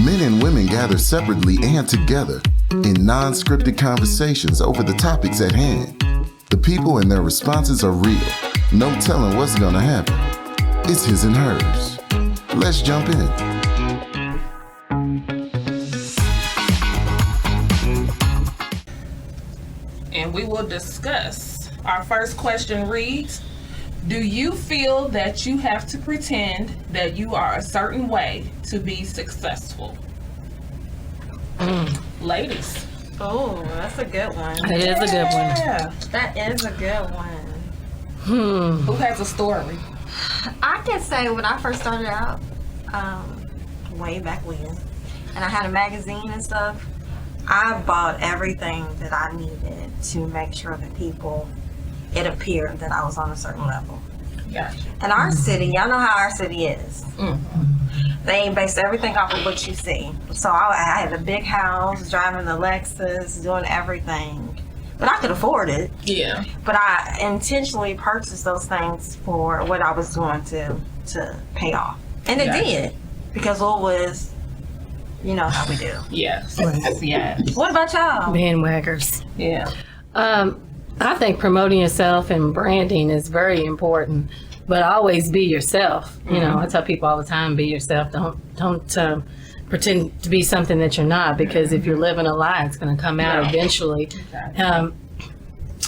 Men and women gather separately and together in non-scripted conversations over the topics at hand. The people and their responses are real. No telling what's gonna happen. It's his and hers. Let's jump in. And we will discuss. Our first question reads, do you feel that you have to pretend that you are a certain way to be successful? Ladies. Oh, that's a good one. It is a good one. Yeah. That is a good one. Who has a story? I can say when I first started out, way back when, and I had a magazine and stuff, I bought everything that I needed to make sure that it appeared that I was on a certain level. Gotcha. And our city, y'all know how our city is. They based everything off of what you see. So I had a big house, driving the Lexus, doing everything. But I could afford it. Yeah. But I intentionally purchased those things for what I was doing to pay off. And it did. Because what was, you know how we do. Yes. Yes. What about y'all? Bandwaggers. Yeah. I think promoting yourself and branding is very important, but always be yourself. You know, I tell people all the time, be yourself. Don't pretend to be something that you're not, because if you're living a lie, it's going to come out eventually. Exactly.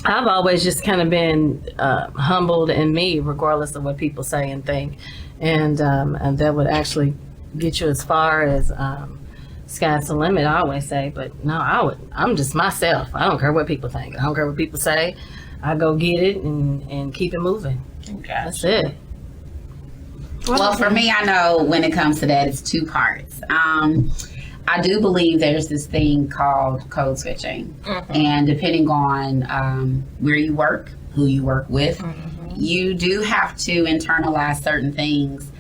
I've always just kind of been humbled in me, regardless of what people say and think, and that would actually get you as far as sky's the limit, I always say. But no, I'm just myself. I don't care what people think. I don't care what people say. I go get it and keep it moving. That's it. Well, for me, I know when it comes to that, it's two parts. I do believe there's this thing called code switching. And depending on where you work, who you work with, you do have to internalize certain things.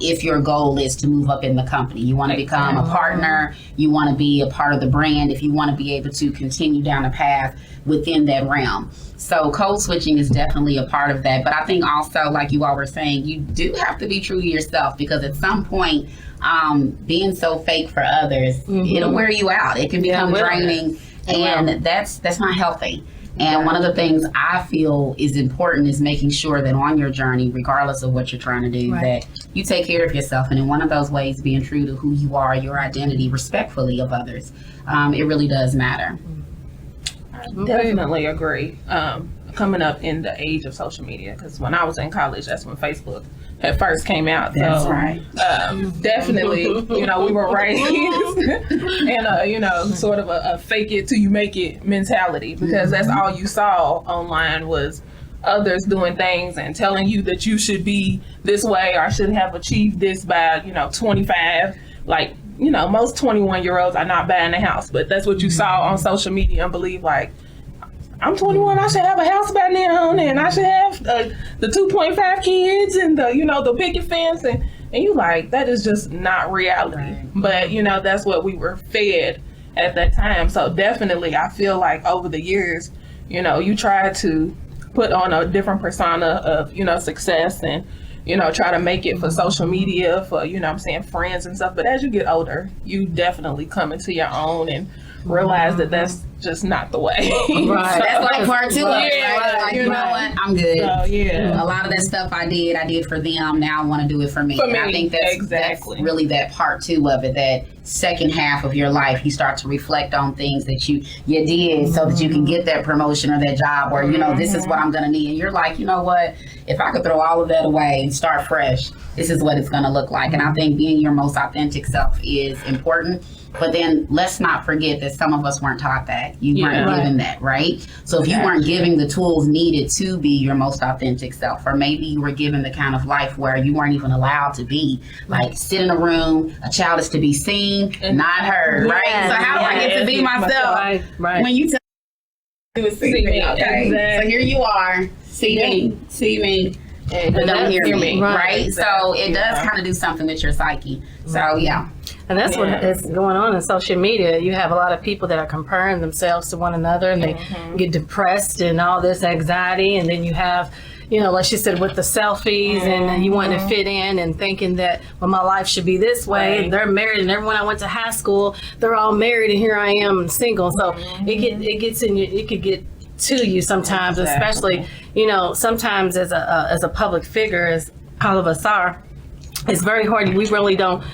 If your goal is to move up in the company, you want to become a partner, you want to be a part of the brand, if you want to be able to continue down a path within that realm. So code switching is definitely a part of that. But I think also, like you all were saying, you do have to be true to yourself, because at some point, being so fake for others, it'll wear you out. It can become draining, and that's not healthy. And one of the things I feel is important is making sure that on your journey, regardless of what you're trying to do, that you take care of yourself. And in one of those ways, being true to who you are, your identity, respectfully of others, it really does matter. I definitely agree. Coming up in the age of social media, because when I was in college, that's when Facebook had first came out. That's right. Definitely, you know, we were raised in you know, sort of a fake it till you make it mentality, because that's all you saw online was others doing things and telling you that you should be this way or should have achieved this by, 25. Like, most 21-year-olds are not buying a house, but that's what you saw on social media and believe, like, I'm 21, I should have a house by now, and I should have the 2.5 kids and the picket fence, and you like, that is just not reality. Right. But, that's what we were fed at that time. So definitely, I feel like over the years, you try to put on a different persona of, success and, try to make it for social media, for, friends and stuff. But as you get older, you definitely come into your own and realize that that's just not the way. Right. That's like part two of it, right? Like, you know what? I'm good. So, yeah. A lot of that stuff I did for them. Now I want to do it for me. And I think that's really that part two of it, that second half of your life, you start to reflect on things that you did so that you can get that promotion or that job, or, this is what I'm going to need. And you're like, you know what? If I could throw all of that away and start fresh, this is what it's going to look like. And I think being your most authentic self is important. But then let's not forget that some of us weren't taught that. You weren't given that, right? So if you weren't given the tools needed to be your most authentic self, or maybe you were given the kind of life where you weren't even allowed to be, like sit in a room, a child is to be seen, not heard, right? So how do I get to be myself when you tell me to see me? Okay, so here you are, see me. But don't hear me, right? So it does kind of do something with your psyche. So yeah. And that's what is going on in social media. You have a lot of people that are comparing themselves to one another, and they get depressed and all this anxiety. And then you have, like she said, with the selfies and you want to fit in and thinking that, well, my life should be this way. And they're married, and everyone I went to high school, they're all married, and here I am single. So it gets in you. It could get to you sometimes, especially, sometimes as a public figure, as all of us are, it's very hard. We really don't.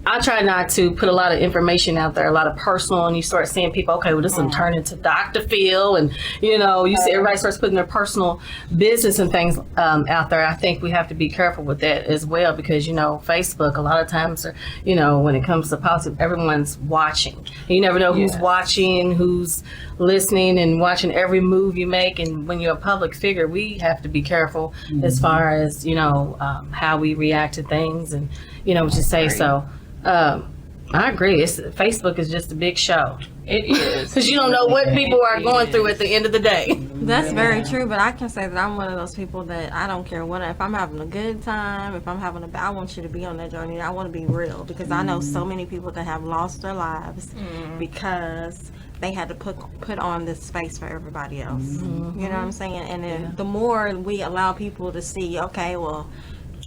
I try not to put a lot of information out there, a lot of personal, and you start seeing people, okay, well, this will turn into Dr. Phil, and, you see everybody starts putting their personal business and things out there. I think we have to be careful with that as well because, Facebook, a lot of times, when it comes to politics, everyone's watching. You never know who's watching, who's listening, and watching every move you make. And when you're a public figure, we have to be careful as far as, how we react to things and, just say so. I agree. Facebook is just a big show. It is. Because you don't know what people are going through at the end of the day. That's very true, but I can say that I'm one of those people that I don't care what, if I'm having a good time, if I'm having I want you to be on that journey. I want to be real because I know so many people that have lost their lives because they had to put on this space for everybody else. You know what I'm saying? And then the more we allow people to see, okay, well,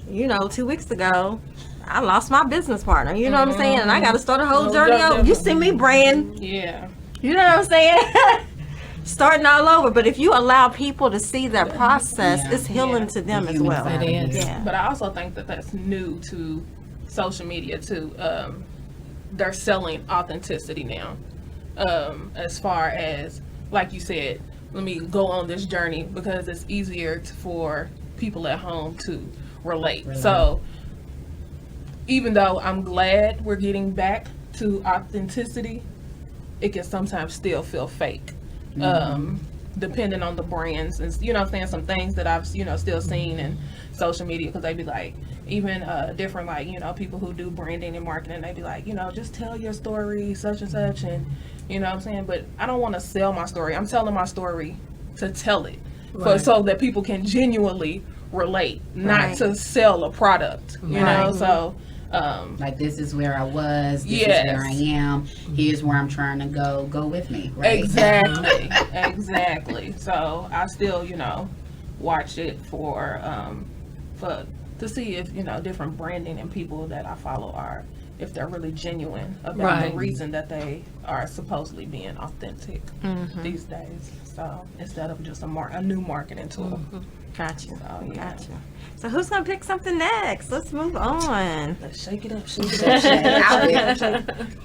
2 weeks ago, I lost my business partner, you know what I'm saying? And I got to start a whole journey over. You see me, brand. Yeah. You know what I'm saying? Starting all over. But if you allow people to see that process, it's healing to them as well. It is. Yeah. But I also think that that's new to social media too. They're selling authenticity now. As far as, like you said, let me go on this journey because it's easier for people at home to relate. So even though I'm glad we're getting back to authenticity, it can sometimes still feel fake, depending on the brands. And, some things that I've, still seen in social media, because they be like, even different, like, people who do branding and marketing, they be like, just tell your story, such and such. And, but I don't want to sell my story. I'm telling my story to tell it so that people can genuinely relate, not to sell a product, you know? So, like, this is where I was, this is where I am, here's where I'm trying to go with me, right? Exactly. So I still, watch it to see if, different branding and people that I follow if they're really genuine about the reason that they are supposedly being authentic these days. So instead of just a new marketing tool. Gotcha. So, Gotcha. So who's gonna pick something next? Let's move on. Let's shake it up. I will.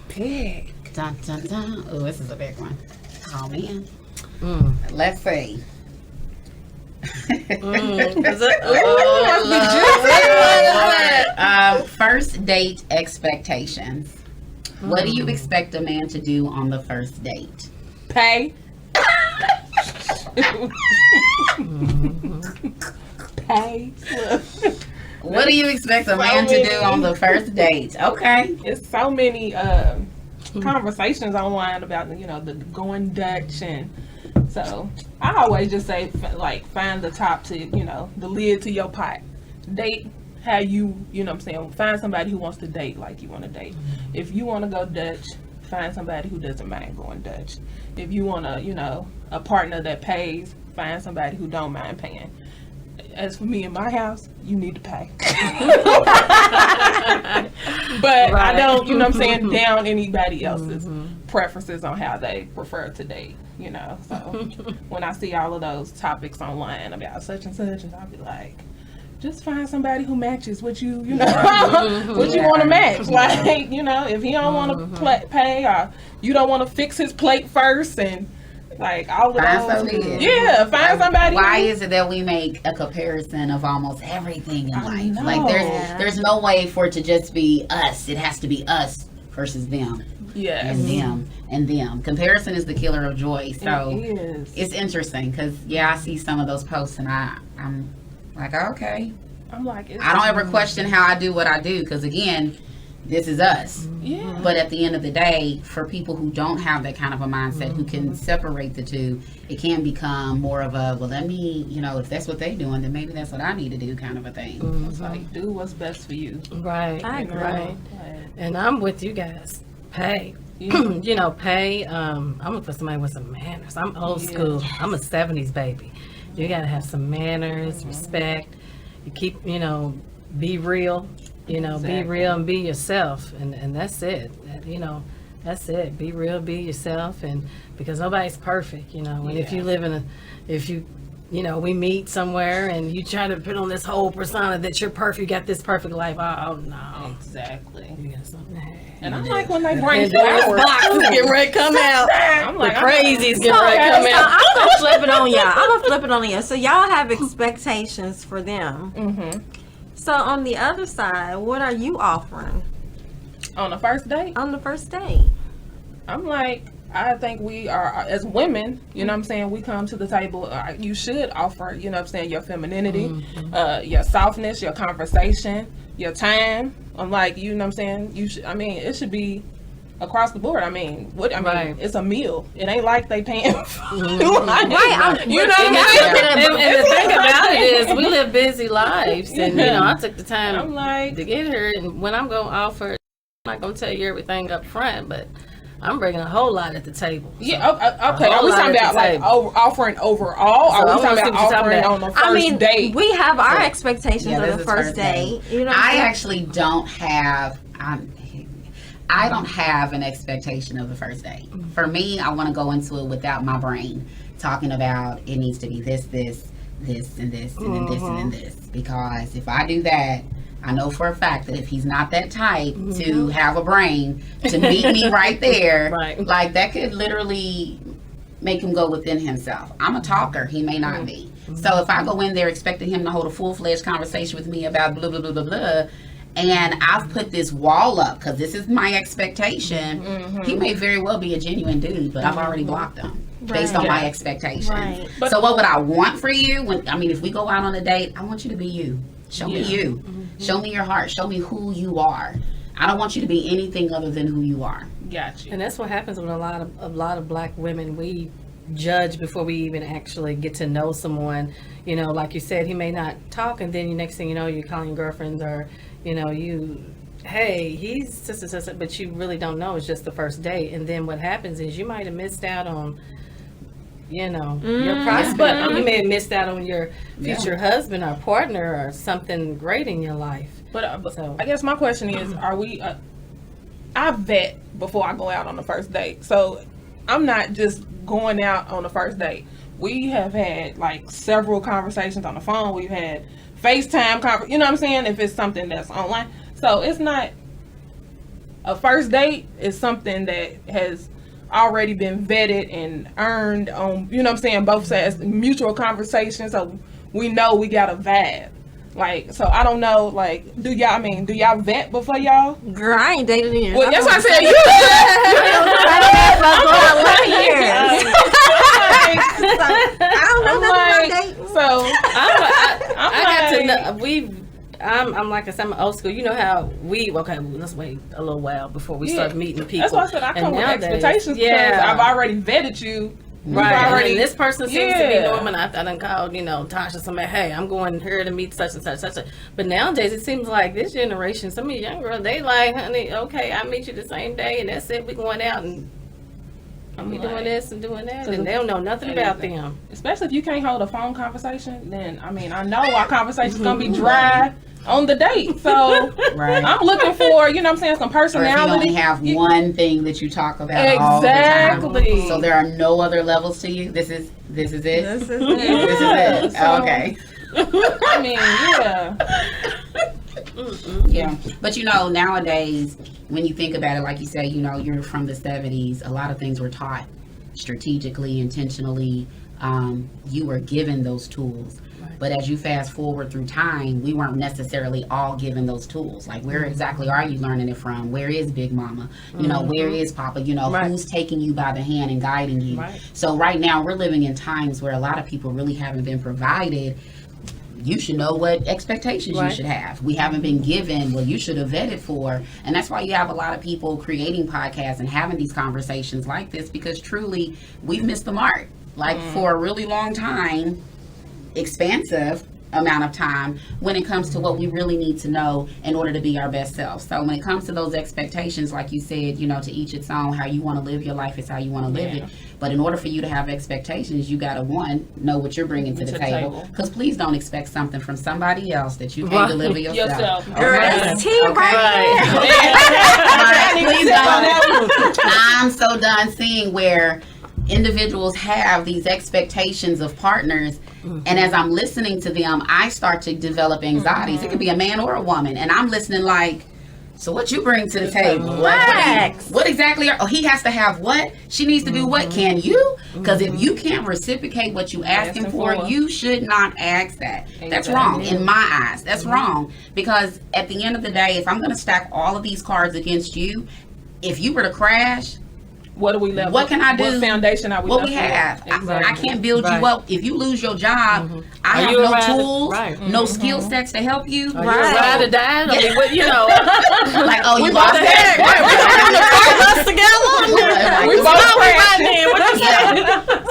Pick. Dun, dun, dun. Oh, this is a big one. Oh man. Let's see. First date expectations. What do you expect a man to do on the first date? Pay. Pay. What do you expect a man to do on the first date? Okay. It's so many conversations online about the going Dutch, and so I always just say find the top to the lid to your pot. Date how you find somebody who wants to date like you want to date. If you want to go Dutch, find somebody who doesn't mind going Dutch. If you want a partner that pays, find somebody who don't mind paying. As for me in my house, you need to pay. But I don't, down anybody else's preferences on how they prefer to date, So when I see all of those topics online about such and such, and I'll be like, just find somebody who matches what you, what you want to match. Like, if he don't want to pay, or you don't want to fix his plate first, and like all of those. Yeah, find somebody. Why is it that we make a comparison of almost everything in life? Like there's no way for it to just be us. It has to be us versus them. Yes. And them. Comparison is the killer of joy. So it's interesting because I see some of those posts and I'm like, okay. I'm like, I don't ever question how I do what I do because again, this is us. Yeah. But at the end of the day, for people who don't have that kind of a mindset, who can separate the two, it can become more of a, well, let me, if that's what they're doing, then maybe that's what I need to do kind of a thing. It's like, do what's best for you. Right. I agree. Right. And I'm with you guys. Pay. Pay. I'm looking for somebody with some manners. I'm old school. I'm a 70s baby. You got to have some manners, respect. You keep, be real. Be real and be yourself, and that's it. That's it. Be real, be yourself, and because nobody's perfect, and if you live we meet somewhere and you try to put on this whole persona that you're perfect, you got this perfect life. Oh no, Exactly. you got something. And I'm like, when they bring Pandora's flowers, box is getting ready to come out. I'm like, The crazies getting ready to come So out. I'm gonna flip it on y'all. I'm gonna flip it on y'all. So y'all have expectations for them. Mm-hmm. So on the other side, what are you offering On the first date, on the first date? I'm like, I think we are, as women, you know what I'm saying, we come to the table, you should offer, you know what I'm saying, your femininity, your softness, your conversation, your time. I'm like, you know what I'm saying, it should be across the board. Right. It's a meal. It ain't like they paying for Right. You know what I'm saying? And the thing about it is, we live busy lives, and I took the time I'm like, to get her. And when I'm going to offer, I'm not going to tell you everything up front, but I'm bringing a whole lot at the table. yeah, okay. A Are whole we lot talking at about the like table. offering overall? So Or are I we talking wanna see about what you're talking offering about. on the first date? we have our expectations Yeah, of this the is first date. You know what I'm I saying? actually don't have. I don't have an expectation of the first date. For me, I want to go into it without my brain talking about it needs to be this, and this, and this, and then this, and then this. Because if I do that, I know for a fact that if he's not that type to have a brain to meet me right there, Right. like that could literally make him go within himself. I'm a talker. He may not be. So if I go in there expecting him to hold a full-fledged conversation with me about blah, blah, blah, blah, blah, and I've put this wall up because this is my expectation, he may very well be a genuine dude, but I've already blocked him based on my expectations. Right. So what would I want for you? If we go out on a date, I want you to be you. Show me you. Show me your heart. Show me who you are. I don't want you to be anything other than who you are. Gotcha. And that's what happens with a lot of black women. We judge before we even actually get to know someone. Like you said, he may not talk, and then the next thing you know, you're calling your girlfriends, or hey, he's sister, but you really don't know. It's just the first date, and then what happens is you might have missed out on your prospect. You may have missed out on your future husband or partner or something great in your life. But So- I guess my question is, are we? I vet before I go out on the first date, so I'm not just going out on the first date. We have had like several conversations on the phone. We've had FaceTime you know what I'm saying? If it's something that's online, so it's not a first date. It's something that has already been vetted and earned on, you know what I'm saying, both sides, mutual conversation, so we know we got a vibe. Like, so I don't know, like, do y'all vet before y'all? Girl, I ain't dated in years. Well, that's what I said. I don't know nothing about dating. So I got to know. I'm like I said, I'm old school. You know how let's wait a little while before we start meeting people. that's why I said I come with expectations, because I've already vetted you. Right, and this person seems to be Yeah. normal. I done called, Tasha, somebody, hey, I'm going here to meet such and such, such. But nowadays, it seems like this generation, some of these young girls, they like, honey, okay, I meet you the same day, and that's it. We going out and we doing this and doing that, and they don't know nothing about them. Especially if you can't hold a phone conversation, then I know our conversation's gonna be dry on the date. So Right. I'm looking for, you know what I'm saying, some Or if you personality. only have one thing that you talk about all the Exactly. time. So there are no other levels to you. This is it. This is This is it. it. So- Okay. I mean, yeah. Yeah. But nowadays, when you think about it, like you say, you're from the 70s, a lot of things were taught strategically, intentionally. You were given those tools. But as you fast forward through time, we weren't necessarily all given those tools. Like, where exactly are you learning it from? Where is Big Mama? Where is Papa? Right. Who's taking you by the hand and guiding you? Right. So right now, we're living in times where a lot of people really haven't been provided. You should know what expectations Right. you should have. We haven't been given what you should have vetted for. And that's why you have a lot of people creating podcasts and having these conversations like this, because truly, we've missed the mark. Like, for a really long time, expansive, amount of time when it comes to what we really need to know in order to be our best self. So when it comes to those expectations, like you said, to each its own, how you want to live your life is how you want to live it. But in order for you to have expectations, you got to, one, know what you're bringing to the table. Because please don't expect something from somebody else that you can't deliver yourself. Girl, that's tea Please don't. I'm so done seeing where individuals have these expectations of partners, and as I'm listening to them, I start to develop anxieties. It could be a man or a woman, and I'm listening like, so what you bring to the table? What exactly? He has to have what? She needs to do what? Can you? Because if you can't reciprocate what you asking for, you should not ask that. That's wrong in my eyes. That's wrong, because at the end of the day, if I'm going to stack all of these cards against you, if you were to crash, what are we left? What can I do? What foundation are we what left we have? Exactly. I can't build you up. If you lose your job, I have no tools, no skill sets to help you. Are you ride or die? I mean, what, like, oh, you lost that. We both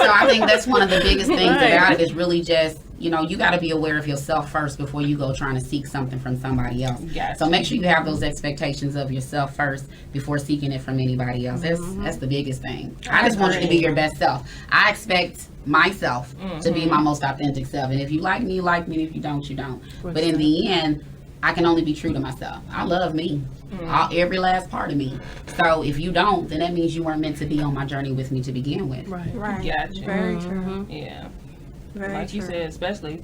So I think that's one of the biggest things about it is really just, you got to be aware of yourself first before you go trying to seek something from somebody else. Gotcha. So make sure you have those expectations of yourself first before seeking it from anybody else. That's the biggest thing. I just want you to be your best self. I expect myself to be my most authentic self. And if you like me, you like me. If you don't, you don't. But in the end, I can only be true to myself. I love me. Every last part of me. So if you don't, then that means you weren't meant to be on my journey with me to begin with. Right. Gotcha. Very true. Yeah. Very like true. you said, especially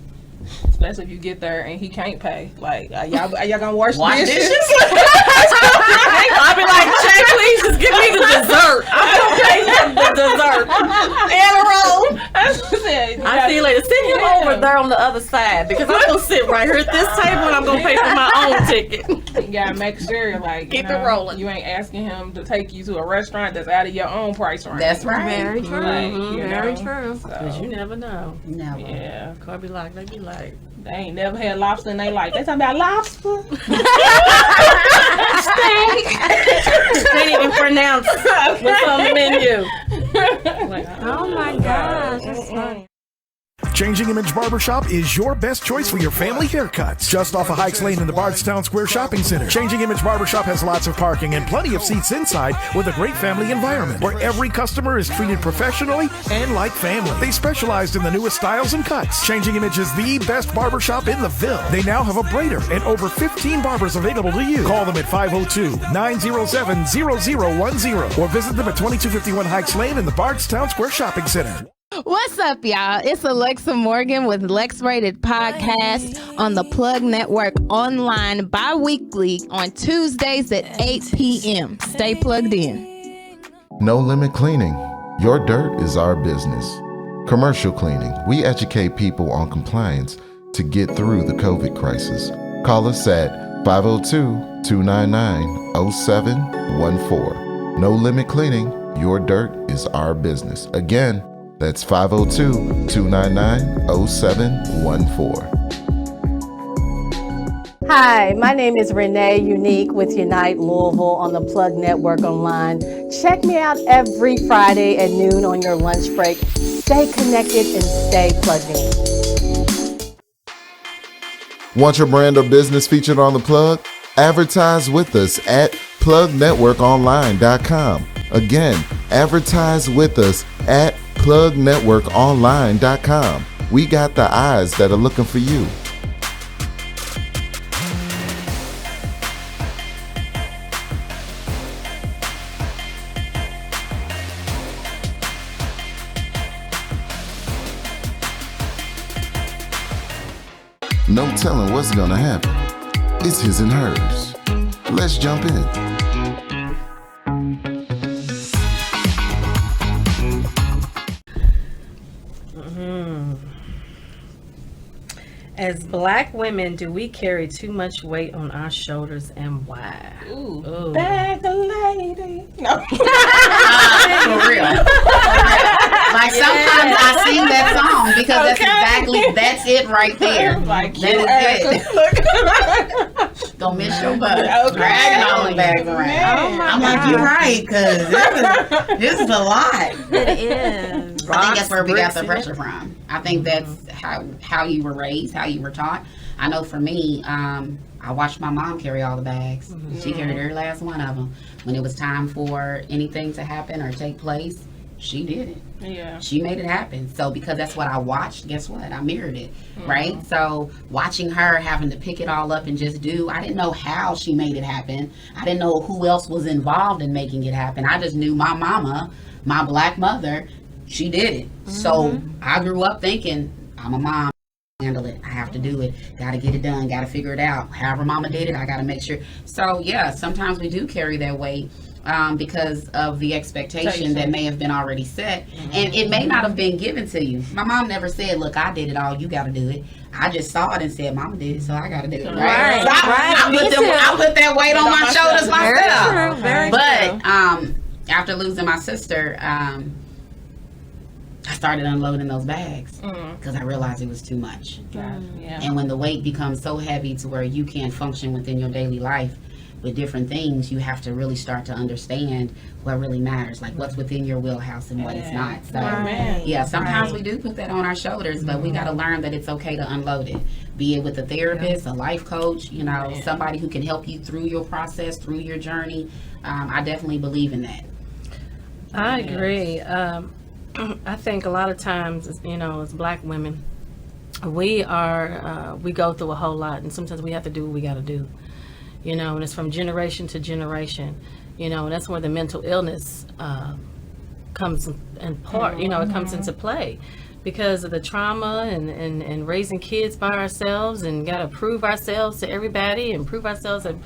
if you get there and he can't pay. Like, are y'all gonna wash dishes? I'll be like, Jay, please just give me the dessert. I'm gonna pay him the dessert and a roll. I see you later. Sit him over there on the other side, because I'm gonna sit right here at this table and I'm gonna pay for my own ticket. You gotta make sure, like, keep it rolling. You ain't asking him to take you to a restaurant that's out of your own price range. That's right. Very true. Like, Very true. Because you never know. Never. Yeah. They be like, they ain't never had lobster in their life. They talking about lobster. can't even pronounce what's on the menu. Oh my gosh, that's funny. Changing Image Barbershop is your best choice for your family haircuts. Just off of Hikes Lane in the Bardstown Square Shopping Center. Changing Image Barbershop has lots of parking and plenty of seats inside with a great family environment where every customer is treated professionally and like family. They specialize in the newest styles and cuts. Changing Image is the best barbershop in the Ville. They now have a braider and over 15 barbers available to you. Call them at 502-907-0010 or visit them at 2251 Hikes Lane in the Bardstown Square Shopping Center. What's up, y'all? It's Alexa Morgan with Lex Rated Podcast on the Plug Network online bi-weekly on Tuesdays at 8 p.m. Stay plugged in. No Limit Cleaning. Your dirt is our business. Commercial cleaning. We educate people on compliance to get through the COVID crisis. Call us at 502-299-0714. No Limit Cleaning. Your dirt is our business. Again, that's 502-299-0714. Hi, my name is Renee Unique with Unite Louisville on the Plug Network Online. Check me out every Friday at noon on your lunch break. Stay connected and stay plugged in. Want your brand or business featured on The Plug? Advertise with us at plugnetworkonline.com. Again, advertise with us at plugnetworkonline.com. We got the eyes that are looking for you. No telling what's gonna happen. It's his and hers. Let's jump in. As Black women, do we carry too much weight on our shoulders, and why? Ooh. Bag a lady. No. For real. Like sometimes I sing that song because that's it right there. Like, that is it. Don't miss your butt. Dragging all the bags around. Oh my I'm like, you're right, because this is a lot. It is. I think that's where we got the pressure from. I think that's how you were raised, how you were taught. I know for me, I watched my mom carry all the bags. She carried every last one of them. When it was time for anything to happen or take place, she did it. Yeah. She made it happen. So because that's what I watched, guess what? I mirrored it, right? So watching her having to pick it all up and just do, I didn't know how she made it happen. I didn't know who else was involved in making it happen. I just knew my mama, my black mother, she did it. So I grew up thinking, I'm a mom. Handle it. I have to do it. Got to get it done. Got to figure it out. However mama did it, I got to make sure. So yeah, sometimes we do carry that weight because of the expectation that may have been already set, and it may not have been given to you. My mom never said, "Look, I did it all. You got to do it." I just saw it and said, "Mama did it, so I got to do it." Right? So I put that weight on my shoulders myself. Very But after losing my sister, I started unloading those bags because I realized it was too much. And when the weight becomes so heavy to where you can't function within your daily life with different things, you have to really start to understand what really matters, like what's within your wheelhouse and what is not. So yeah, sometimes we do put that on our shoulders, but we got to learn that it's okay to unload it, be it with a therapist, a life coach, you know, somebody who can help you through your process, through your journey. I definitely believe in that. I agree. I think a lot of times, you know, as black women, we go through a whole lot, and sometimes we have to do what we got to do, you know, and it's from generation to generation, you know, and that's where the mental illness comes in part, you know, it comes into play because of the trauma and raising kids by ourselves and got to prove ourselves to everybody and prove ourselves to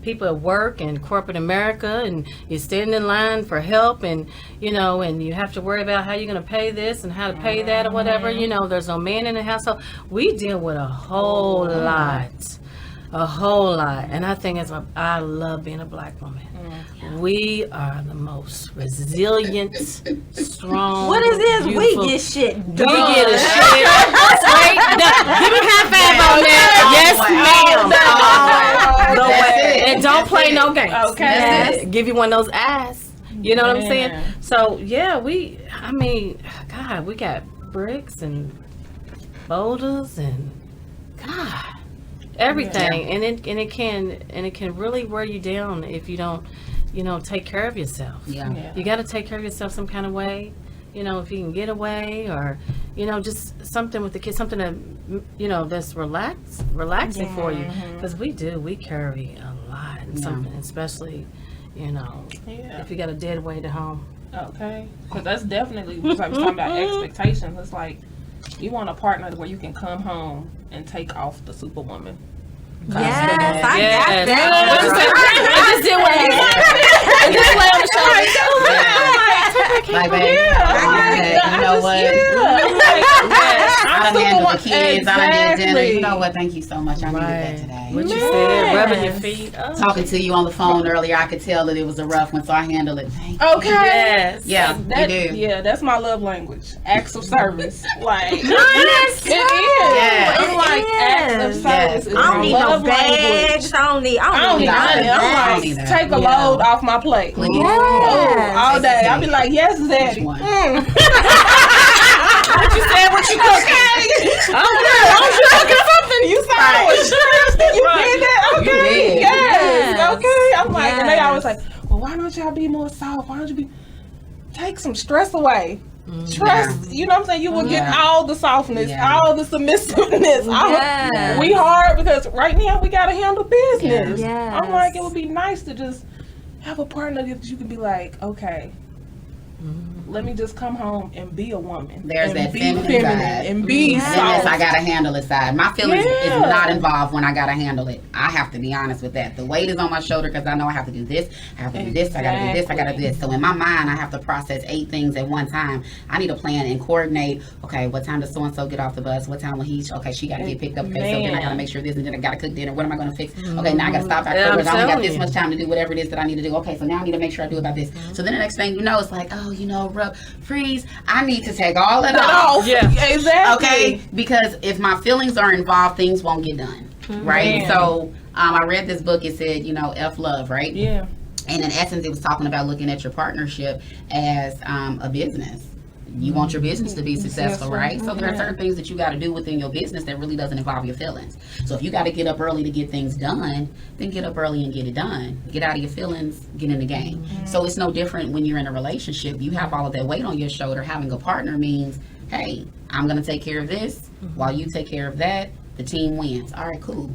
people at work and corporate America, and you're standing in line for help, and you know, and you have to worry about how you're going to pay this and how to pay that or whatever, you know, there's no man in the house. So we deal with a whole lot, and I think I love being a black woman. We are the most resilient, strong. What is this? beautiful- We get shit We done. get a shit straight done. Give me a high five on that. Yes, ma'am. And don't play no games. Okay. Give you one of those eyes. You know what I'm saying? So yeah, I mean, God, we got bricks and boulders and God, everything, and it can really wear you down if you don't, you know, take care of yourself. You got to take care of yourself some kind of way. You know, if you can get away, or you know, just something with the kids, something that, you know, that's relaxing for you, because we carry a lot, and something, especially, you know, if you got a dead weight at home. Okay, because that's definitely what I was talking about. Expectations. It's like you want a partner where you can come home and take off the superwoman. Yes, I got that. I just did what you said. Just lay on the shoulder. Like, baby, you know what? I done handled the kids. I done did dinner. You know what? Thank you so much. I needed that today. What you said, rubbing your feet. Talking to you on the phone earlier, I could tell that it was a rough one, so I handled it. Thank you. Okay. Yes. Yeah, you do. Yeah, that's my love language. Acts of service. Like, Yes, it is. Yes. I'm like, acts of service. Is I don't my need love no language. bags. I don't need nothing. nothing. I'm like, take a load off my plate. Please. All day. I'll be like, yes, daddy. Which one? What you said? What you cooking? I'm cooking something. You said I was stressed. You did that? Okay. You did. Yes. Okay. I'm like, and they always like, well, why don't y'all be more soft? Why don't you take some stress away? Stress, you know what I'm saying? You will get all the softness, all the submissiveness. We hard because right now we got to handle business. I'm like, it would be nice to just have a partner that you can be like, okay, let me just come home and be a woman. There's and that be feminine side. and be Yes, soft. I gotta handle it side. My feelings is not involved when I gotta handle it. I have to be honest with that. The weight is on my shoulder because I know I have to do this, I have to do this, I gotta do this, I gotta do this. So in my mind, I have to process 8 things at one time. I need to plan and coordinate. Okay, what time does so and so get off the bus? What time will he? Okay, she gotta get picked up. Okay, so then I gotta make sure this, and then I gotta cook dinner. What am I gonna fix? Okay, now I gotta stop back. I only got this much time to do whatever it is that I need to do. Okay, so now I need to make sure I do about this. So then the next thing you know, it's like, oh, you know, freeze. I need to take all that off. Yeah, exactly. Okay, because if my feelings are involved, things won't get done. Right? So I read this book. It said, you know, F love, right? Yeah. And in essence, it was talking about looking at your partnership as a business. You want your business to be successful, right? So there are certain things that you got to do within your business that really doesn't involve your feelings. So if you got to get up early to get things done, then get up early and get it done. Get out of your feelings, get in the game. So it's no different when you're in a relationship. You have all of that weight on your shoulder. Having a partner means, hey, I'm going to take care of this while you take care of that. The team wins. All right, cool.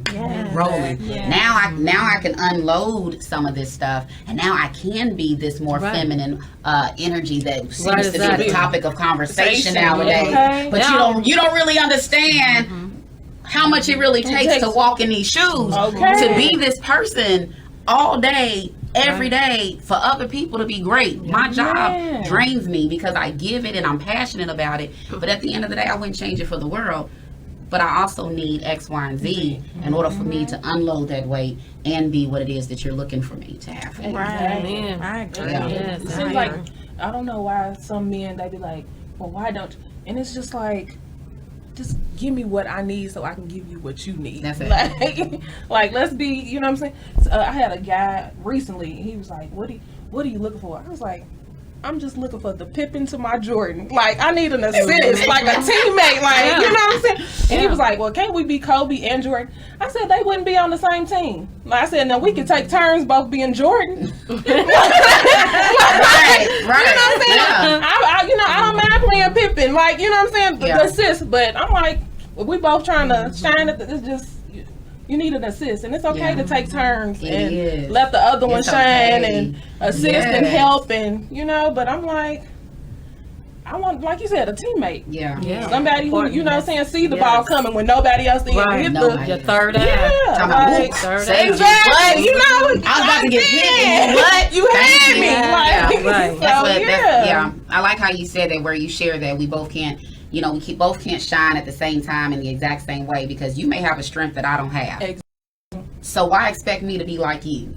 Rolling. Now I can unload some of this stuff, and now I can be this more feminine energy that seems to be the topic of conversation nowadays. But you don't really understand how much it really takes to walk in these shoes to be this person all day, every day, for other people to be great. My job drains me because I give it and I'm passionate about it. But at the end of the day, I wouldn't change it for the world. But I also need X, Y, and Z in order for me to unload that weight and be what it is that you're looking for me to have. Right. I agree. It seems like, I don't know why some men, they be like, well, why don't you? And it's just like, just give me what I need so I can give you what you need. That's it. Like let's be, you know what I'm saying? So, I had a guy recently, he was like, what are you looking for? I was like, I'm just looking for the Pippen to my Jordan. Like, I need an assist, like a teammate, like, you know what I'm saying? And he was like, well, can't we be Kobe and Jordan? I said, they wouldn't be on the same team. Like I said, no, we could take turns both being Jordan. Right. You know what I'm saying? I don't mind playing Pippen, like, you know what I'm saying? The assist, but I'm like, we both trying to shine at it's just, you need an assist, and it's okay to take turns and let the other one shine and assist and help, and but I'm like, I want, like you said, a teammate. Somebody who, you know what I'm saying, see the ball coming when nobody else sees it. Hit your third eye. Third eye. Exactly. You know, I was about to get hit. What? You had me. I like how you said that, where you share that we both can't. We both can't shine at the same time in the exact same way, because you may have a strength that I don't have. Exactly. So why expect me to be like you?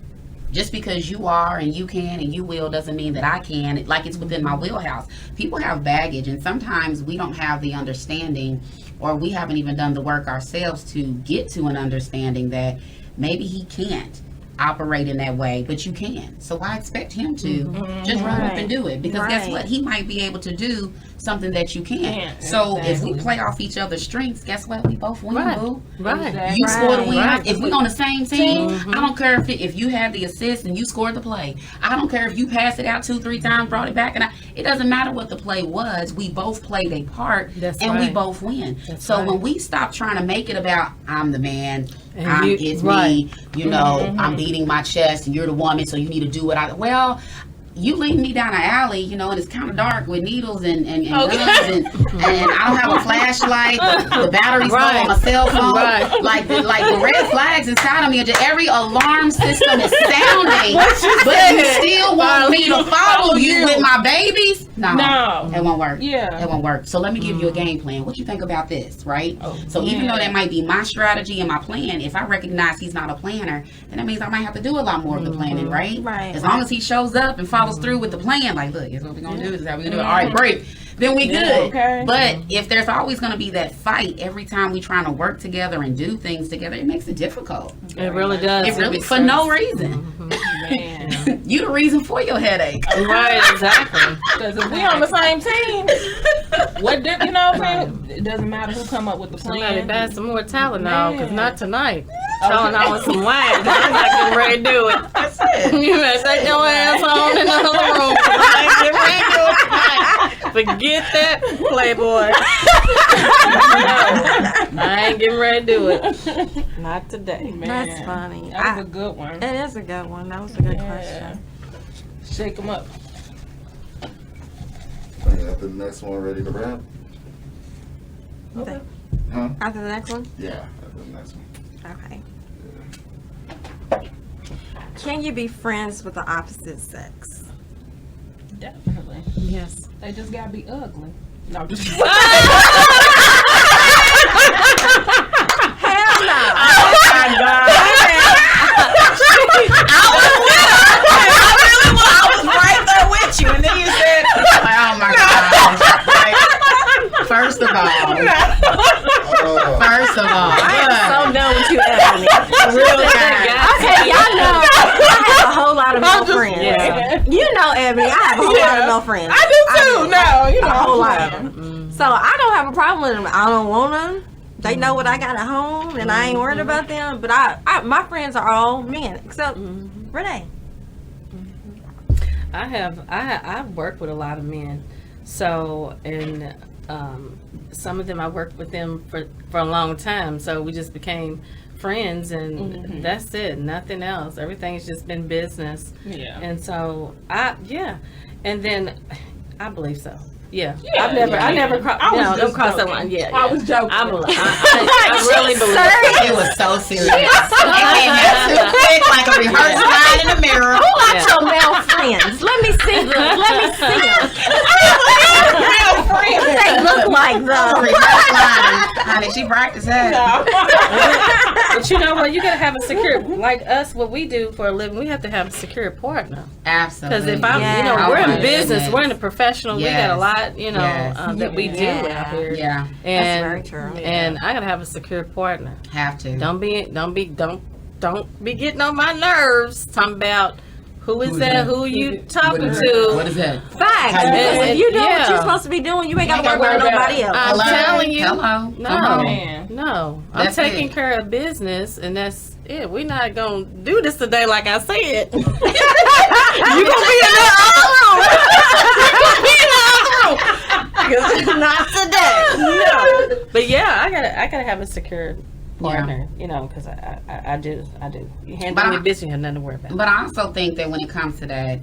Just because you are and you can and you will doesn't mean that I can. Like, it's within my wheelhouse. People have baggage, and sometimes we don't have the understanding, or we haven't even done the work ourselves to get to an understanding that maybe he can't operate in that way, but you can. So why expect him to just run up and do it? Because guess what? He might be able to do something that you can't. So if we play off each other's strengths, guess what? We both win, boo. You score the win. If we on the same team, I don't care if you had the assist and you scored the play. I don't care if you passed it out 2-3 times, brought it back, and it doesn't matter what the play was. We both played a part, we both win. When we stop trying to make it about I'm the man, it's me, I'm beating my chest and you're the woman, so you need to do what you lead me down an alley, and it's kind of dark with needles and guns, and I don't have a flashlight. The battery's low on my cell phone. Like the red flags inside of me. Every alarm system is sounding, but you still want me to follow you with my babies? No, it won't work. It won't work. So let me give you a game plan. What you think about this, right? Even though that might be my strategy and my plan, if I recognize he's not a planner, then that means I might have to do a lot more of the planning, right? As long as he shows up and follows through with the plan, like, look, here's what we're gonna do, this is how we're gonna do it. All right, break. Then we good. But if there's always gonna be that fight every time we trying to work together and do things together, it makes it difficult. It really does. It really, for no reason. You the reason for your headache. Right, exactly. Because if we on the same team, you know what I'm saying? It doesn't matter who come up with the plan. Somebody buy some more Tylenol, because not tonight. Tylenol with some wine, because I'm not getting ready to do it. That's it. You better take your ass on in the other room, because I ain't getting ready to do it tonight. Forget that, Playboy. No, I ain't getting ready to do it. Not today. Man, that's funny. That was a good one. It is a good one. That was a good question. Shake them up. After the next one, ready to wrap? Okay. Huh? After the next one? Yeah, after the next one. Okay. Can you be friends with the opposite sex? Definitely. Yes. They just gotta be ugly. No, I'm just kidding. Hell no. Oh my God. I was right there with you, and then you said, oh my God. Like, first of all, I am so done with you, Anthony. Real guy. Okay, y'all know I have a whole lot lot of male friends. Yeah. You know, Ebony, I have a whole lot of male friends. I do too. No, you know, a whole lot of them. So I don't have a problem with them. I don't want them. They know what I got at home, and I ain't worried about them. But my friends are all men, except Renee. I've worked with a lot of men, so and some of them I worked with them for a long time. So we just became friends, and that's it. Nothing else. Everything's just been business. Yeah. And so and then I believe so. Yeah. Yeah, I never crossed that line. Yeah. I was joking. I really believe It was so serious. It came out too quick, like a rehearsal line in the mirror. Who are your male friends? Let me see them. Let me see them. What they look like, though? Rehearsal line. Honey, she practiced that. But you know what? You gotta have a secure, like us. What we do for a living, we have to have a secure partner. Absolutely. Because if I'm, Yeah. we're Oh, my in business, goodness. we're in the professional. We got a Yes. lot, Yes. that we do out here. Yeah, And, That's very true. And I gotta have a secure partner. have to. Don't be getting on my nerves. Talking about who is that? Who you talking to? What is that? Facts. If you doing what you're supposed to be doing, you ain't got to worry about nobody else. I'm telling you. Hello. No, Come on. Man. no. I'm That's taking it. care of business, and that's it. We're not gonna do this today, like I said. You gonna be in the other room. You gonna be in the other room. Not today. No. But yeah, I gotta have a secure partner. Because I do. You handle your business, you have nothing to worry about. But I also think that when it comes to that,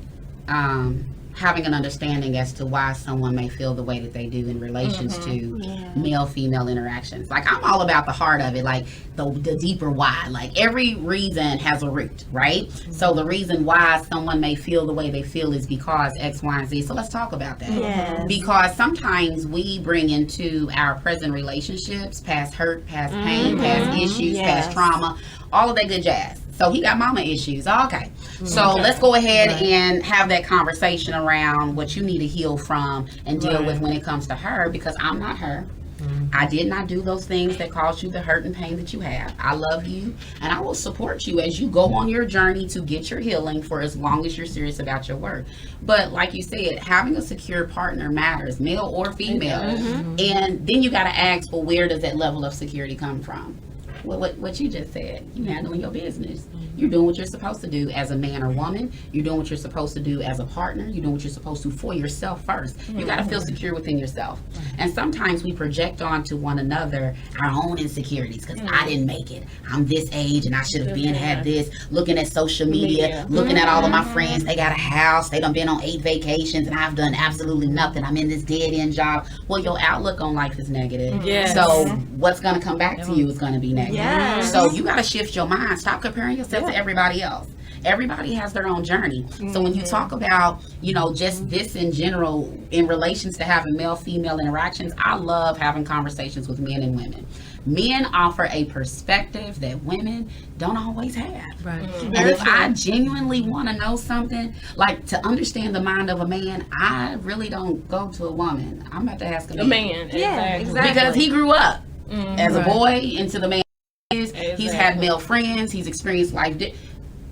having an understanding as to why someone may feel the way that they do in relations to male-female interactions. Like, I'm all about the heart of it, like the deeper why. Like, every reason has a root, right? So the reason why someone may feel the way they feel is because X, Y, and Z. So let's talk about that. Yes. Because sometimes we bring into our present relationships past hurt, past pain, past issues, past trauma, all of that good jazz. So he got mama issues. Okay. So let's go ahead and have that conversation around what you need to heal from and deal with when it comes to her, because I'm not her. I did not do those things that caused you the hurt and pain that you have. I love you, and I will support you as you go on your journey to get your healing for as long as you're serious about your work. But like you said, having a secure partner matters, male or female. And then you got to ask, well, where does that level of security come from? Well, what you just said, you handling your business. You're doing what you're supposed to do as a man or woman. You're doing what you're supposed to do as a partner. You're doing what you're supposed to for yourself first. You got to feel secure within yourself. And sometimes we project onto one another our own insecurities, because I didn't make it. I'm this age and I should have had this. Looking at social media, looking at all of my friends, they got a house, they done been on 8 vacations, and I've done absolutely nothing. I'm in this dead end job. Well, your outlook on life is negative. Yes. So what's going to come back to you is going to be negative. Yes. So you got to shift your mind. Stop comparing yourself to everybody else. Everybody has their own journey. So when you talk about, just this in general in relations to having male-female interactions, I love having conversations with men and women. Men offer a perspective that women don't always have. Right. And if I genuinely want to know something, like to understand the mind of a man, I really don't go to a woman. I'm about to ask a man. The man. Yeah, exactly. Because he grew up as a boy into the man. He's Exactly. had male friends. He's experienced life.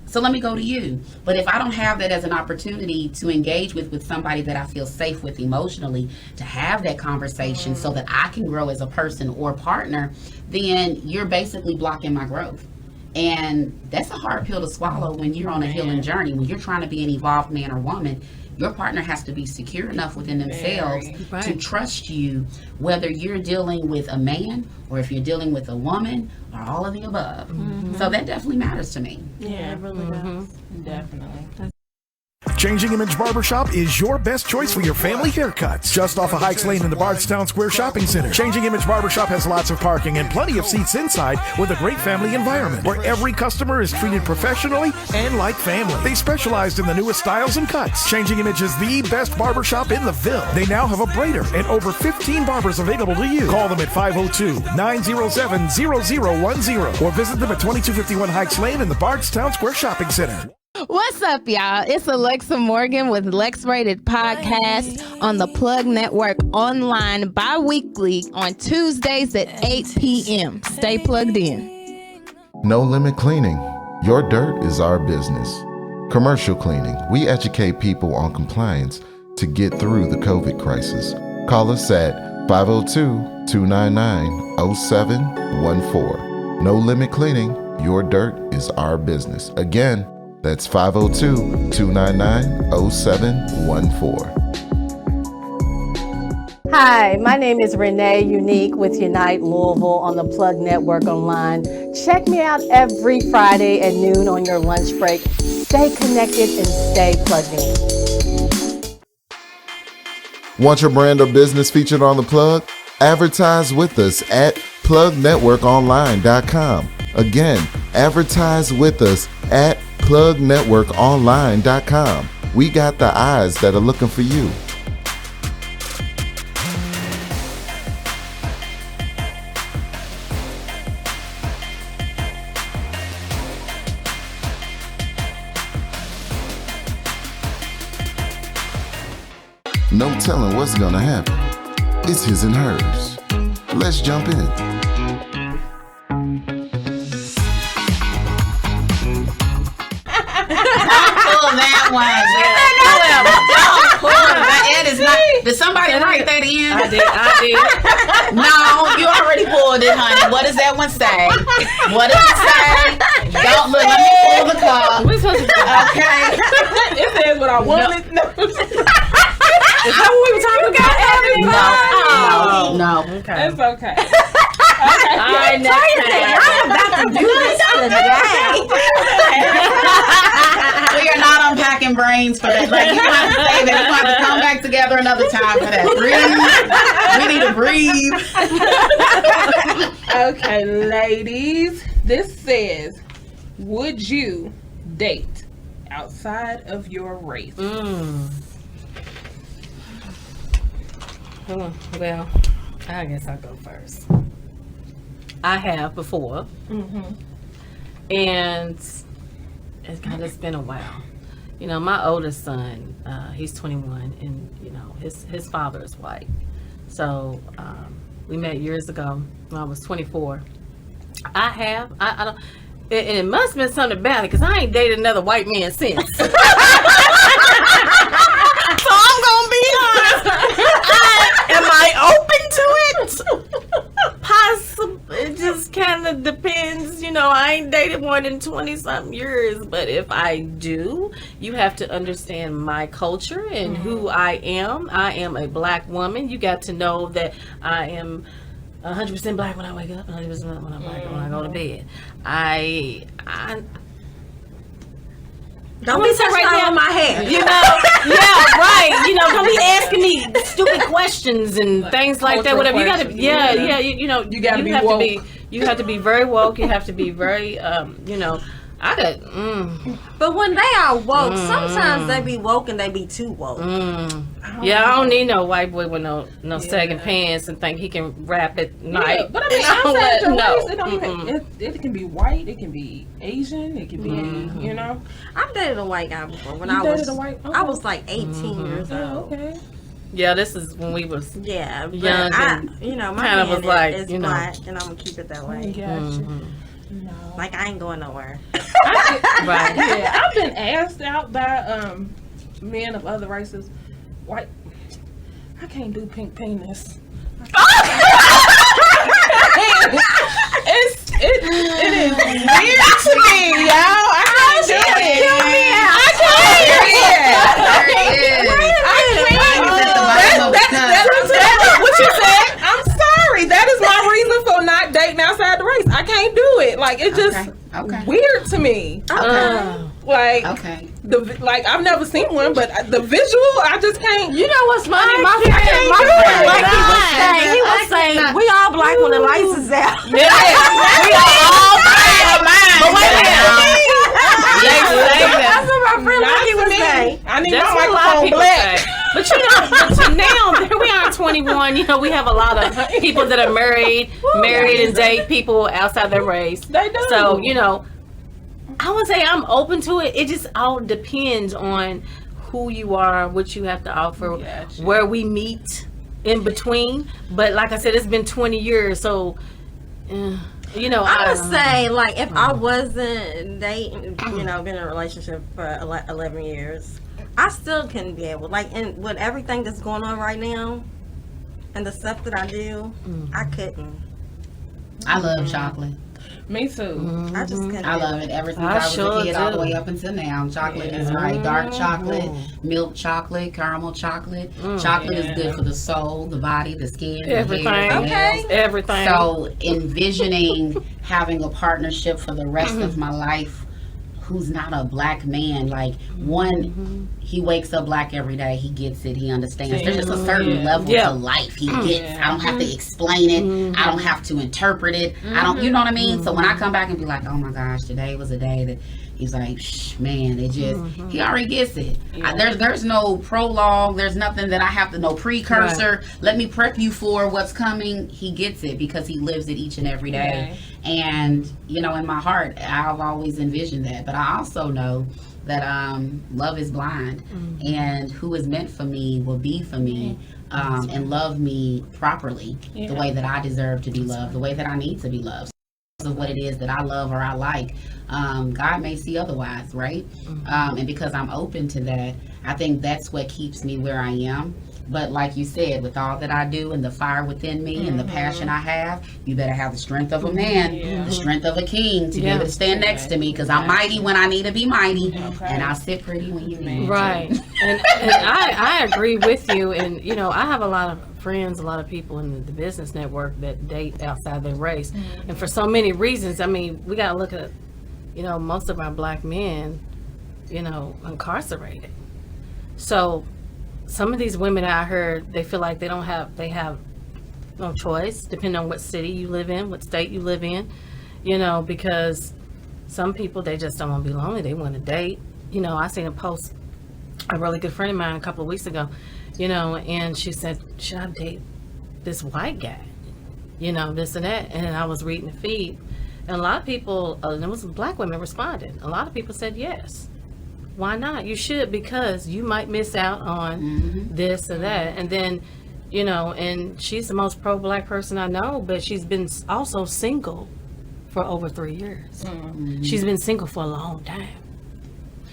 So let me go to you. But if I don't have that as an opportunity to engage with somebody that I feel safe with emotionally, to have that conversation so that I can grow as a person or partner, then you're basically blocking my growth. And that's a hard pill to swallow when you're on a healing journey. When you're trying to be an evolved man or woman, your partner has to be secure enough within themselves to trust you, whether you're dealing with a man or if you're dealing with a woman or all of the above. So that definitely matters to me. Yeah, it really does. Definitely. Changing Image Barbershop is your best choice for your family haircuts. Just off of Hikes Lane in the Bardstown Square Shopping Center. Changing Image Barbershop has lots of parking and plenty of seats inside with a great family environment where every customer is treated professionally and like family. They specialized in the newest styles and cuts. Changing Image is the best barbershop in the Ville. They now have a braider and over 15 barbers available to you. Call them at 502-907-0010 or visit them at 2251 Hikes Lane in the Bardstown Square Shopping Center. What's up, y'all? It's Alexa Morgan with Lex Rated Podcast on the Plug Network online bi-weekly on Tuesdays at 8 p.m. Stay plugged in. No Limit Cleaning. Your dirt is our business. Commercial cleaning. We educate people on compliance to get through the COVID crisis. Call us at 502-299-0714. No Limit Cleaning. Your dirt is our business. Again, that's 502-299-0714. Hi, my name is Renee Unique with Unite Louisville on the Plug Network Online. Check me out every Friday at noon on your lunch break. Stay connected and stay plugged in. Want your brand or business featured on The Plug? Advertise with us at plugnetworkonline.com. Again, advertise with us at plugnetworkonline.com. We got the eyes that are looking for you. No telling what's gonna happen. It's his and hers. Let's jump in. Pull that one. It is not. Did somebody write that in? I did. No, you already pulled it, honey. What does that one say? What does it say? Don't look. Let me pull the card. We're supposed to Okay. It says what I wanted. No. Is that what we were talking about? No. Okay. It's okay. All right, next time. I'm about to do this today. We are not unpacking brains for that. Like, you have to say that. You have to come back together another time for that. Breathe. We need to breathe. Okay, ladies. This says, would you date outside of your race? Well, I guess I'll go first. I have before. And it's been a while. You know, my oldest son, he's 21, and, you know, his father is white. So we met years ago when I was 24. I don't, it must have been something about it, because I ain't dated another white man since. So I'm going to be honest. Am I open to it? Possibly. It just kind of depends. You know, I ain't dated more than 20-something years. But if I do, you have to understand my culture and who I am. I am a black woman. You got to know that I am 100% black when I wake up, 100% when I'm black when I go to bed. Don't be touching right on my hair. You know, yeah, right. You know, don't be asking me stupid questions and things like that. Whatever. You got to, yeah. You know, you got to be woke. You have to be very woke. You have to be very, you know. But when they are woke, sometimes they be woke and they be too woke. Yeah, I don't need no white boy with no sagging pants and think he can rap at night. Yeah, but I mean, outside your race, it can be white, it can be Asian, it can be, you know. I've dated a white guy before when I was like 18 years old. Okay. Yeah, this is when we was young and you know, my kind of was like, is you know, black, and I'm gonna keep it that way. Gotcha. No. Like, I ain't going nowhere. right. Yeah, I've been asked out by men of other races. White, I can't do pink penis. It is weird to me, y'all. I can't do it. I can't. What you said? I'm sorry. That is my reason for not dating outside the race. I can't do it. Like, it's just weird to me. Like, like, I've never seen one, but the visual, I just can't. You know what's funny? My he was saying, we all black when the lights is out. Yeah, we are all black. But wait a minute. That's what my friend Lucky was saying. I need my microphone black. But you know, now here we are 21. You know, we have a lot of people that are married and date people outside their race. They do. So, you know, I would say I'm open to it. It just all depends on who you are, what you have to offer, where we meet in between. But like I said, it's been 20 years, so You know, I would say, like, if I wasn't dating, been in a relationship for 11 years, I still couldn't be able, like, and with everything that's going on right now and the stuff that I do, I couldn't. I love chocolate. Me too. I just couldn't. I love it ever since I was a kid all the way up until now. Chocolate is right. Dark chocolate, milk chocolate, caramel chocolate. Chocolate is good for the soul, the body, the skin, everything. the hair, the nails. Everything. So envisioning having a partnership for the rest of my life who's not a black man, like he wakes up black every day, he gets it, he understands. There's just a certain level to life he gets. I don't have to explain it. I don't have to interpret it. I don't, you know what I mean? So when I come back and be like, oh my gosh, today was a day that he's like, man, it just, he already gets it. There's no prologue. There's nothing that I have to know, precursor. Right. Let me prep you for what's coming. He gets it because he lives it each and every day. And, in my heart, I've always envisioned that. But I also know that love is blind. And who is meant for me will be for me. And love me properly, the way that I deserve to be loved, the way that I need to be loved. Of what it is that I love or I like, God may see otherwise, right? And because I'm open to that, I think that's what keeps me where I am. But like you said, with all that I do and the fire within me and the passion I have, you better have the strength of a man, the strength of a king to be able to stand next to me, because I'm mighty when I need to be mighty, and I'll sit pretty when you need right. and I agree with you. And I have a lot of friends, a lot of people in the business network that date outside their race, and for so many reasons. I mean, we got to look at most of our black men incarcerated. So some of these women I heard, they feel like they have no choice, depending on what city you live in, what state you live in, because some people, they just don't want to be lonely, they want to date. I seen a post, a really good friend of mine a couple of weeks ago, and she said, should I date this white guy? This and that. And I was reading the feed, and a lot of people, there was black women responding. A lot of people said yes. Why not? You should, because you might miss out on this or that. And then, and she's the most pro-black person I know, but she's been also single for over 3 years. She's been single for a long time.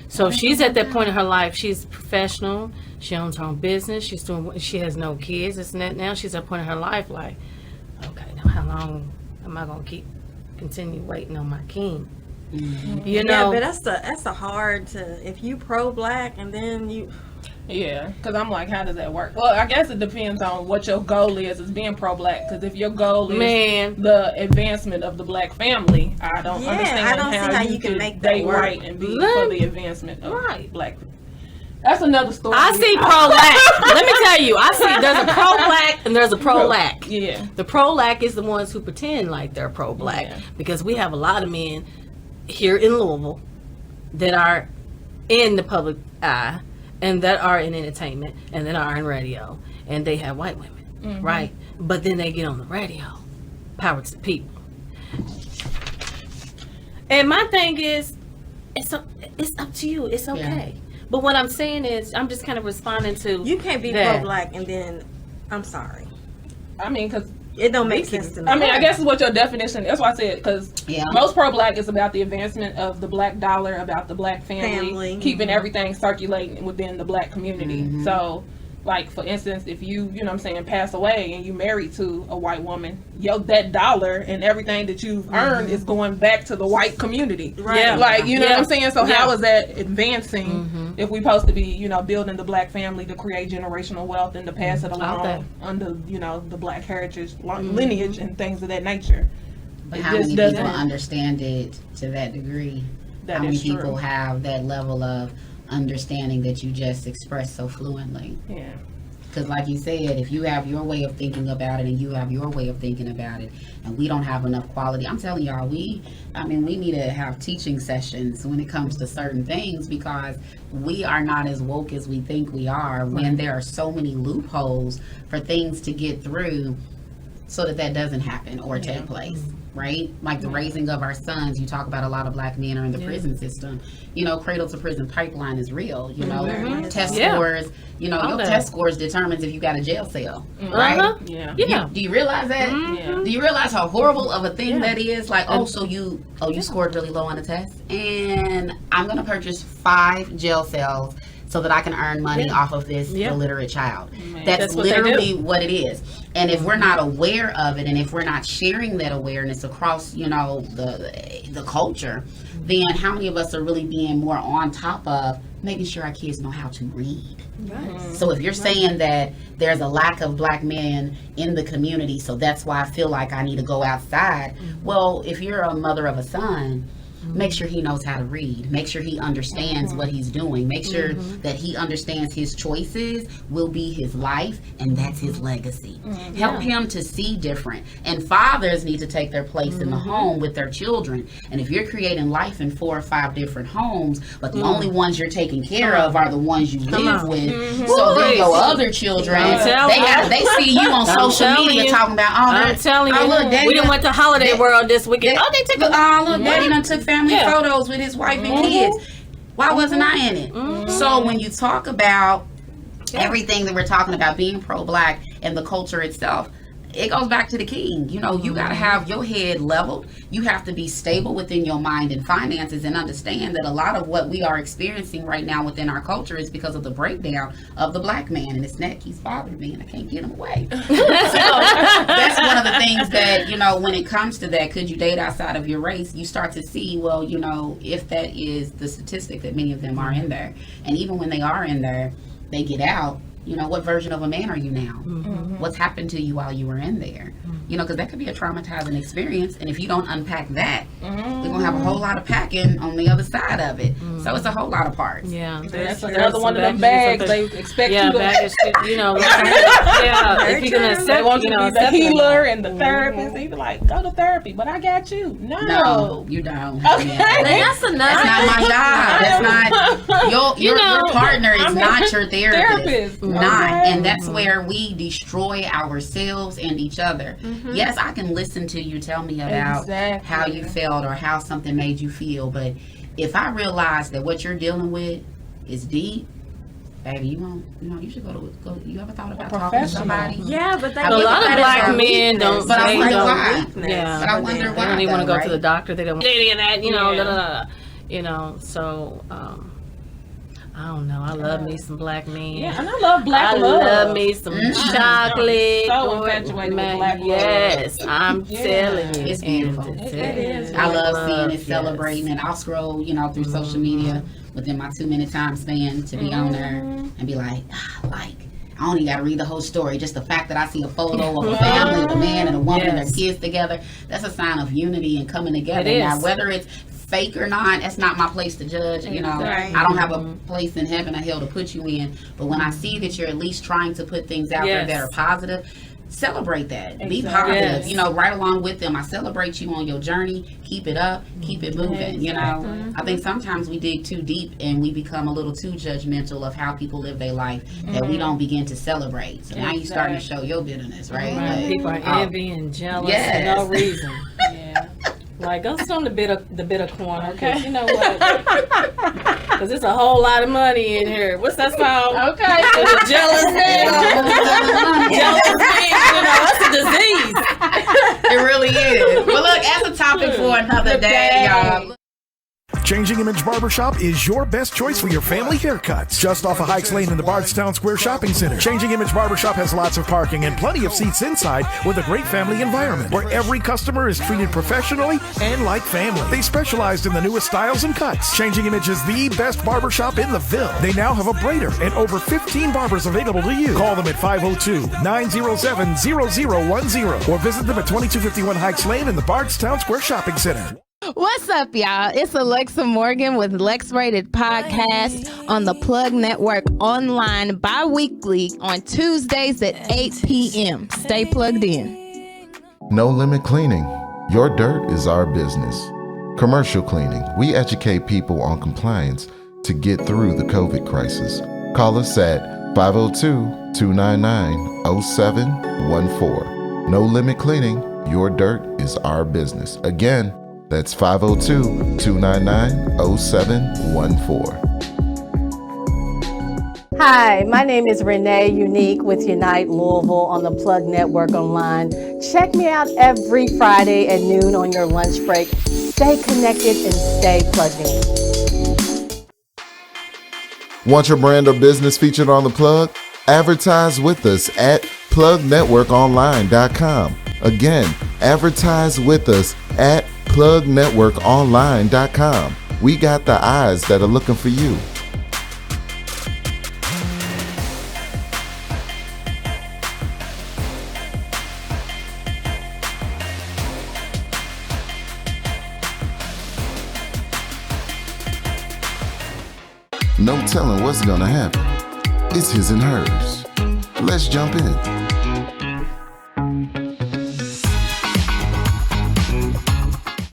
So she's at that point in her life. She's professional. She owns her own business. She has no kids. This and that. Now she's at a point in her life like, okay, now how long am I going to continue waiting on my king? Yeah, but that's a hard to, if you pro-black and then you. Yeah, because I'm like, how does that work? Well, I guess it depends on what your goal is as being pro-black. Because if your goal is the advancement of the black family, I don't understand I don't see how you can make that date work. Right and be for the advancement of black people. That's another story. I see pro-black. Let me tell you, I see there's a pro-black and there's a pro-lack. Yeah. The pro-lack is the ones who pretend like they're pro-black, because we have a lot of men here in Louisville that are in the public eye and that are in entertainment and that are in radio, and they have white women, right? But then they get on the radio, power to the people. And my thing is, it's up to you. It's okay. But what I'm saying is, I'm just kind of responding to you can't be pro-black and then I'm sorry. I mean, because it don't make sense to me. I mean, I guess it's what your definition. That's why I said, because most pro-black is about the advancement of the black dollar, about the black family. Keeping everything circulating within the black community. So, like, for instance, if you pass away and you married to a white woman, that dollar and everything that you've earned is going back to the white community. Right. Yeah. Like, you know what I'm saying? So how is that advancing if we're supposed to be, building the black family to create generational wealth and to pass it along under, the black heritage lineage and things of that nature? But how many people understand it to that degree? How many people have that level of understanding that you just express so fluently? Yeah. Because like you said, if you have your way of thinking about it and you have your way of thinking about it, and we don't have enough quality, I'm telling y'all, we need to have teaching sessions when it comes to certain things, because we are not as woke as we think we are when there are so many loopholes for things to get through so that doesn't happen or take place. right? Like the raising of our sons. You talk about a lot of black men are in the prison system. You know, cradle to prison pipeline is real. You know, test scores. You know, your test scores determines if you got a jail cell, right? Do you realize that? Do you realize how horrible of a thing that is? Like, so you scored really low on a test, and I'm gonna purchase 5 jail cells so that I can earn money off of this illiterate child. That's literally what it is. And if we're not aware of it, and if we're not sharing that awareness across, you know, the culture, then how many of us are really being more on top of making sure our kids know how to read? So if you're saying that there's a lack of black men in the community, so that's why I feel like I need to go outside. Well, if you're a mother of a son, make sure he knows how to read. Make sure he understands what he's doing. Make sure that he understands his choices will be his life, and that's his legacy. Help him to see different. And fathers need to take their place in the home with their children. And if you're creating life in 4 or 5 different homes, but the only ones you're taking care of are the ones you live with, so then your other children, they see you on social media talking about, I'm telling you, look, we done went to Holiday World this weekend. They took look, Daddy done took family photos with his wife and kids. Why wasn't I in it? So when you talk about everything that we're talking about being pro-black and the culture itself, it goes back to the king. You know, you got to have your head leveled. You have to be stable within your mind and finances, and understand that a lot of what we are experiencing right now within our culture is because of the breakdown of the black man. And it's neck, he's bothering me and I can't get him away. So that's one of the things that, you know, when it comes to that, could you date outside of your race? You start to see, well, you know, if that is the statistic that many of them are in there. And even when they are in there, they get out. You know, what version of a man are you now? What's happened to you while you were in there? You know, because that could be a traumatizing experience. And if you don't unpack that, we're going to have a whole lot of packing on the other side of it. So it's a whole lot of parts. Yeah. That's another one of them bags they expect you to... baggage, you know. If you're going to accept, they want you to be the healer and the Mm-hmm. therapist. And you be like, go to therapy, but I got you. No, you don't. Okay. That's enough. That's not my job. That's not your partner is not your therapist. Not. And that's where we destroy ourselves and each other. Yes, I can listen to you tell me about how you felt or how something made you feel, but if I realize that what you're dealing with is deep, baby, you should go. You ever thought about talking to somebody? Yeah, but a lot of black men don't. But I wonder why. Yeah, but I wonder why. They don't even want to go right? to the doctor. They don't want any of that. You know, you know. So I don't know. I love me some black men. Yeah, and I love black love. I love me some chocolate. So infatuated with black love. Yes, I'm telling you. It's beautiful. It is. I love seeing it, celebrating, and I'll scroll, you know, through social media within my 2-minute time span to be on there and be like, I don't even got to read the whole story. Just the fact that I see a photo of a family, of a man and a woman and their kids together, that's a sign of unity and coming together. Now, whether it's fake or not, that's not my place to judge. You know, I don't have a place in heaven or hell to put you in. But when I see that you're at least trying to put things out there that are positive, celebrate that. Be positive. You know, right along with them. I celebrate you on your journey. Keep it up. Keep it moving. You know, I think sometimes we dig too deep and we become a little too judgmental of how people live their life that we don't begin to so now you're starting to show your bitterness, right? Like, people are envy and jealous for no reason. Like, go sit on the bitter corner, okay? You know what? Because there's a whole lot of money in here. What's that song? Okay. Jealous man. Jealous man. You know, that's a disease. It really is. Well, look, as a topic for another day, y'all. Changing Image Barbershop is your best choice for your family haircuts. Just off of Hikes Lane in the Bardstown Square Shopping Center. Changing Image Barbershop has lots of parking and plenty of seats inside with a great family environment where every customer is treated professionally and like family. They specialized in the newest styles and cuts. Changing Image is the best barbershop in the Ville. They now have a braider and over 15 barbers available to you. Call them at 502-907-0010 or visit them at 2251 Hikes Lane in the Bardstown Square Shopping Center. What's up, y'all? It's Alexa Morgan with Lex Rated Podcast on the Plug Network online bi-weekly on Tuesdays at 8 p.m. Stay plugged in. No Limit Cleaning. Your dirt is our business. Commercial cleaning. We educate people on compliance to get through the COVID crisis. Call us at 502-299-0714. No Limit Cleaning. Your dirt is our business. Again, that's 502-299-0714. Hi, my name is Renee Unique with Unite Louisville on the Plug Network Online. Check me out every Friday at noon on your lunch break. Stay connected and stay plugged in. Want your brand or business featured on The Plug? Advertise with us at plugnetworkonline.com. Again, advertise with us at plugnetworkonline.com. We got the eyes that are looking for you. No telling what's gonna happen. It's his and hers. Let's jump in.